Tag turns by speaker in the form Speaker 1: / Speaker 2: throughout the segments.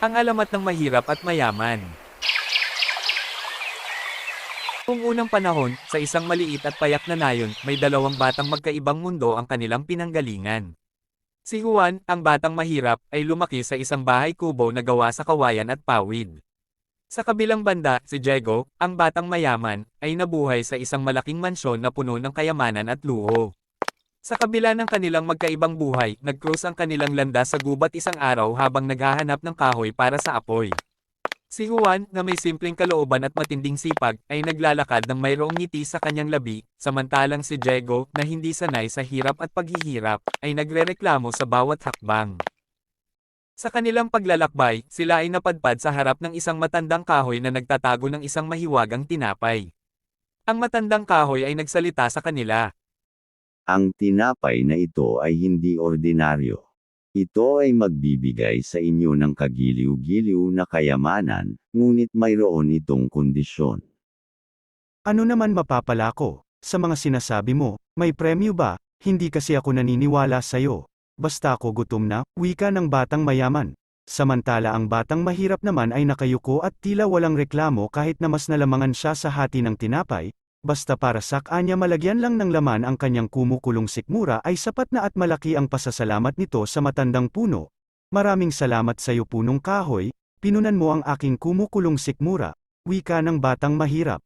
Speaker 1: Ang alamat ng mahirap at mayaman. Noong unang panahon, sa isang maliit at payak na nayon, may dalawang batang magkaibang mundo ang kanilang pinanggalingan. Si Juan, ang batang mahirap, ay lumaki sa isang bahay kubo na gawa sa kawayan at pawid. Sa kabilang banda, si Diego, ang batang mayaman, ay nabuhay sa isang malaking mansyon na puno ng kayamanan at luho. Sa kabila ng kanilang magkaibang buhay, nag-cruise ang kanilang landas sa gubat isang araw habang naghahanap ng kahoy para sa apoy. Si Juan, na may simpleng kalooban at matinding sipag, ay naglalakad ng mayroong ngiti sa kanyang labi, samantalang si Diego, na hindi sanay sa hirap at paghihirap, ay nagrereklamo sa bawat hakbang. Sa kanilang paglalakbay, sila ay napadpad sa harap ng isang matandang kahoy na nagtatago ng isang mahiwagang tinapay. Ang matandang kahoy ay nagsalita sa kanila.
Speaker 2: Ang tinapay na ito ay hindi ordinaryo. Ito ay magbibigay sa inyo ng kagiliw-giliw na kayamanan, ngunit mayroon itong kondisyon.
Speaker 3: Ano naman mapapala ko? Sa mga sinasabi mo, may premyo ba? Hindi kasi ako naniniwala sa'yo. Basta ako gutom na, wika ng batang mayaman. Samantala ang batang mahirap naman ay nakayuko at tila walang reklamo kahit na mas nalamangan siya sa hati ng tinapay, basta para sa kanya malagyan lang ng laman ang kanyang kumukulong sikmura ay sapat na at malaki ang pasasalamat nito sa matandang puno. Maraming salamat sa iyo punong kahoy, pinunan mo ang aking kumukulong sikmura, wika ng batang mahirap.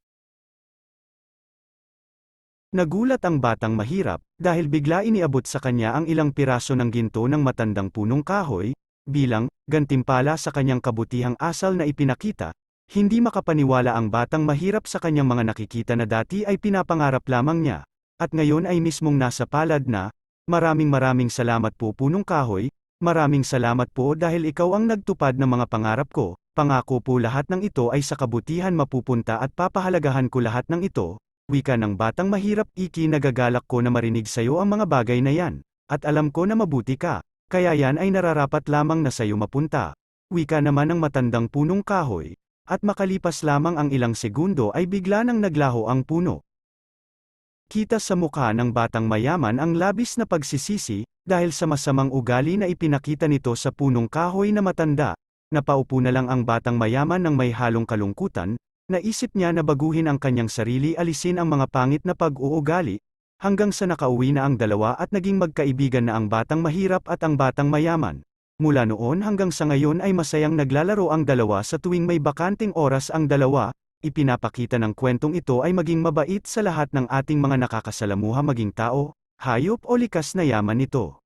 Speaker 3: Nagulat ang batang mahirap, dahil bigla iniabot sa kanya ang ilang piraso ng ginto ng matandang punong kahoy, bilang gantimpala sa kanyang kabutihang asal na ipinakita. Hindi makapaniwala ang batang mahirap sa kanyang mga nakikita na dati ay pinapangarap lamang niya, at ngayon ay mismong nasa palad na. Maraming salamat po punong kahoy, maraming salamat po dahil ikaw ang nagtupad ng mga pangarap ko, pangako po lahat ng ito ay sa kabutihan mapupunta at papahalagahan ko lahat ng ito, wika ng batang mahirap. Nagagalak ko na marinig sayo ang mga bagay na yan, at alam ko na mabuti ka, kaya yan ay nararapat lamang na sayo mapunta, wika naman ng matandang punong kahoy. At makalipas lamang ang ilang segundo ay bigla nang naglaho ang puno. Kita sa mukha ng batang mayaman ang labis na pagsisisi, dahil sa masamang ugali na ipinakita nito sa punong kahoy na matanda. Napaupo na lang ang batang mayaman ng may halong kalungkutan, naisip niya na baguhin ang kanyang sarili, alisin ang mga pangit na pag-uugali, hanggang sa nakauwi na ang dalawa at naging magkaibigan na ang batang mahirap at ang batang mayaman. Mula noon hanggang sa ngayon ay masayang naglalaro ang dalawa sa tuwing may bakanting oras ang dalawa. Ipinapakita ng kwentong ito ay maging mabait sa lahat ng ating mga nakakasalamuha, maging tao, hayop o likas na yaman nito.